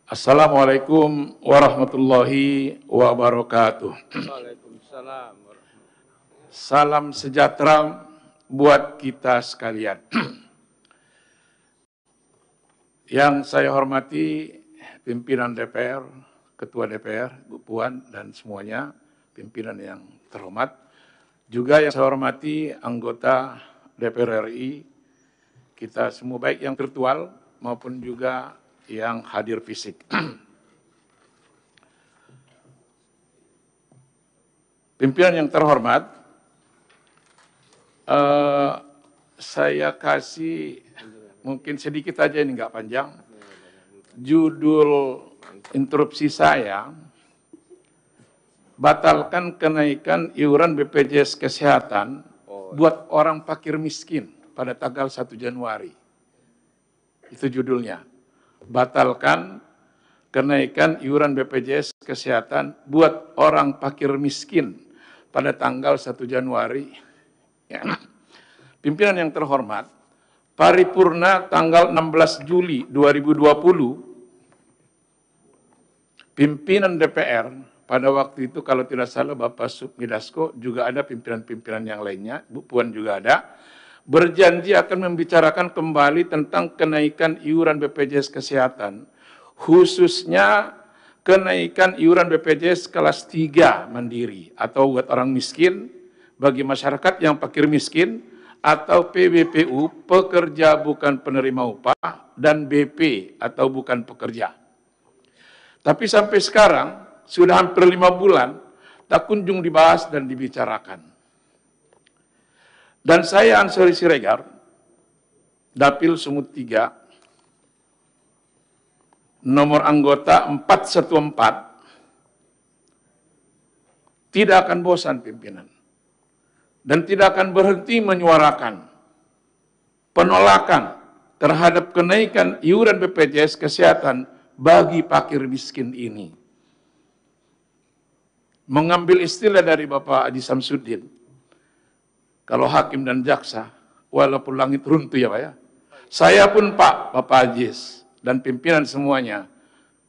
Assalamualaikum warahmatullahi wabarakatuh. Waalaikumsalam. Salam sejahtera buat kita sekalian. Yang saya hormati pimpinan DPR, Ketua DPR, Bu Puan, dan semuanya, pimpinan yang terhormat. Juga yang saya hormati anggota DPR RI, kita semua baik yang virtual maupun juga yang hadir fisik. Pimpinan yang terhormat, saya kasih mungkin sedikit aja, ini nggak panjang. Judul interupsi saya, batalkan kenaikan iuran BPJS Kesehatan buat orang fakir miskin pada tanggal 1 Januari. Itu judulnya. Batalkan kenaikan iuran BPJS Kesehatan buat orang fakir miskin pada tanggal 1 Januari. Ya. Pimpinan yang terhormat, paripurna tanggal 16 Juli 2020, pimpinan DPR pada waktu itu kalau tidak salah Bapak Sukmi Dasko, juga ada pimpinan-pimpinan yang lainnya, Bu Puan juga ada, berjanji akan membicarakan kembali tentang kenaikan iuran BPJS Kesehatan, khususnya kenaikan iuran BPJS kelas 3 mandiri atau buat orang miskin, bagi masyarakat yang fakir miskin, atau PBPU, pekerja bukan penerima upah, dan BP atau bukan pekerja. Tapi sampai sekarang, sudah hampir 5 bulan, tak kunjung dibahas dan dibicarakan. Dan saya Ansori Siregar, Dapil Sumut 3, nomor anggota 414, tidak akan bosan pimpinan. Dan tidak akan berhenti menyuarakan penolakan terhadap kenaikan iuran BPJS Kesehatan bagi fakir miskin ini. Mengambil istilah dari Bapak Haji Samsudin, kalau hakim dan jaksa, walaupun langit runtuh ya Pak ya. Saya pun Pak, Bapak Ajis, dan pimpinan semuanya,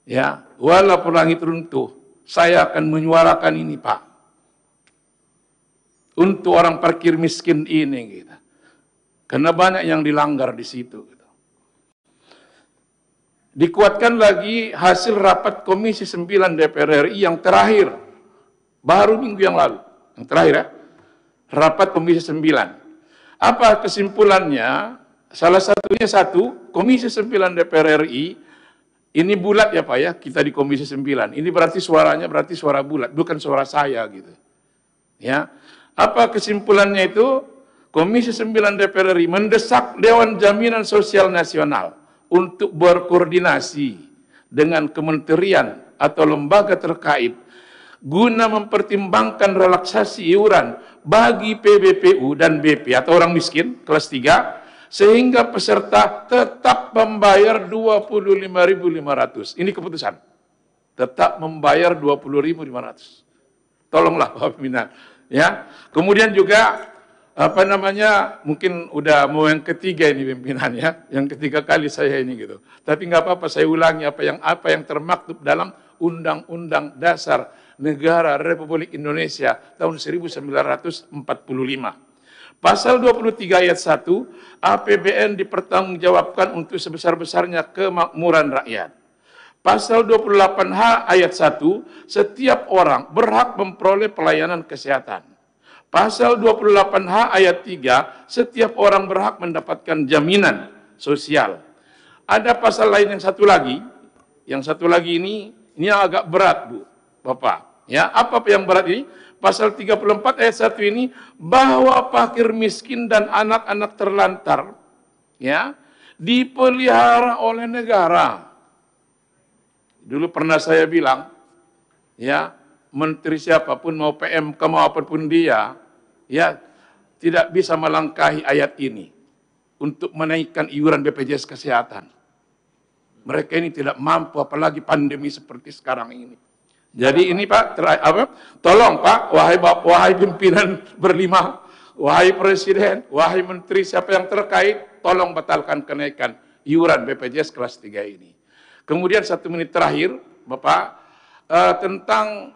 ya, walaupun langit runtuh, saya akan menyuarakan ini Pak. Untuk orang fakir miskin ini, gitu. Karena banyak yang dilanggar di situ. Gitu. Dikuatkan lagi hasil rapat Komisi 9 DPR RI yang terakhir, baru minggu yang lalu, yang terakhir ya. Rapat Komisi 9. Apa kesimpulannya? Salah satunya Komisi 9 DPR RI, ini bulat ya Pak ya, kita di Komisi 9. Ini berarti suaranya berarti suara bulat, bukan suara saya gitu. Ya. Apa kesimpulannya itu? Komisi 9 DPR RI mendesak Dewan Jaminan Sosial Nasional untuk berkoordinasi dengan kementerian atau lembaga terkait guna mempertimbangkan relaksasi iuran bagi PBPU dan BP atau orang miskin kelas 3 sehingga peserta tetap membayar 25.500. Ini keputusan. Tetap membayar 20.500. Tolonglah Bapak pimpinan, ya. Kemudian juga mungkin udah mau yang ketiga ini pimpinan ya, yang ketiga kali saya ini gitu. Tapi nggak apa-apa, saya ulangi apa yang termaktub dalam Undang-Undang Dasar Negara Republik Indonesia tahun 1945. Pasal 23 ayat 1, APBN dipertanggungjawabkan untuk sebesar-besarnya kemakmuran rakyat. Pasal 28H ayat 1, setiap orang berhak memperoleh pelayanan kesehatan. Pasal 28H ayat 3, setiap orang berhak mendapatkan jaminan sosial. Ada pasal lain yang satu lagi ini agak berat Bu, Bapak. Ya, apa yang berat ini? Pasal 34 ayat 1 ini, bahwa fakir miskin dan anak-anak terlantar ya dipelihara oleh negara. Dulu pernah saya bilang, ya, menteri siapapun mau PMK mau apapun dia, ya, tidak bisa melangkahi ayat ini untuk menaikkan iuran BPJS Kesehatan. Mereka ini tidak mampu, apalagi pandemi seperti sekarang ini. Jadi ini Pak, tolong Pak, wahai pimpinan berlima, wahai Presiden, wahai Menteri, siapa yang terkait, tolong batalkan kenaikan iuran BPJS kelas 3 ini. Kemudian 1 menit terakhir, Bapak, tentang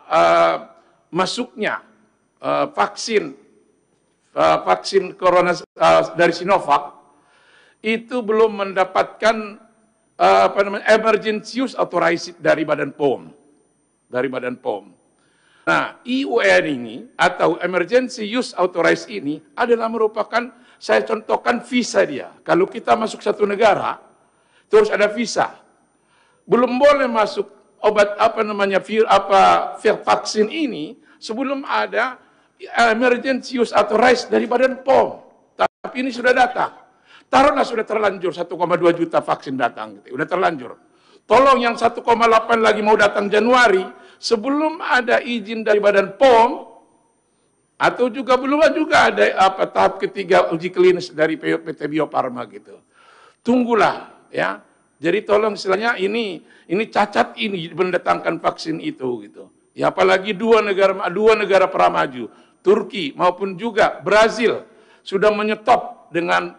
masuknya vaksin corona dari Sinovac itu belum mendapatkan emergency use authorized dari Badan POM. Nah, EUA ini atau emergency use authorized ini adalah merupakan, saya contohkan visa dia. Kalau kita masuk satu negara, terus ada visa. Belum boleh masuk obat vaksin ini sebelum ada emergency use authorized dari Badan POM. Tapi ini sudah datang. Taruhlah sudah terlanjur 1,2 juta vaksin datang, gitu. Udah terlanjur. Tolong yang 1,8 lagi mau datang Januari, sebelum ada izin dari Badan POM, atau juga belum juga ada tahap ketiga uji klinis dari PT Bio Farma gitu. Tunggulah ya. Jadi tolong istilahnya ini cacat ini mendatangkan vaksin itu gitu. Ya apalagi dua negara pramaju, Turki maupun juga Brazil sudah menyetop dengan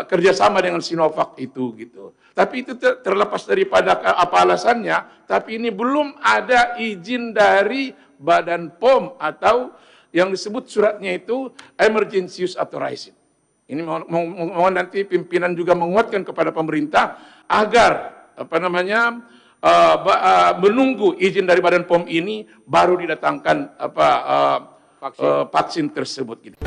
kerjasama dengan Sinovac itu gitu. Tapi itu terlepas daripada apa alasannya, tapi ini belum ada izin dari Badan POM atau yang disebut suratnya itu emergency use authorized. Ini mohon nanti pimpinan juga menguatkan kepada pemerintah agar menunggu izin dari Badan POM ini baru didatangkan vaksin tersebut gitu.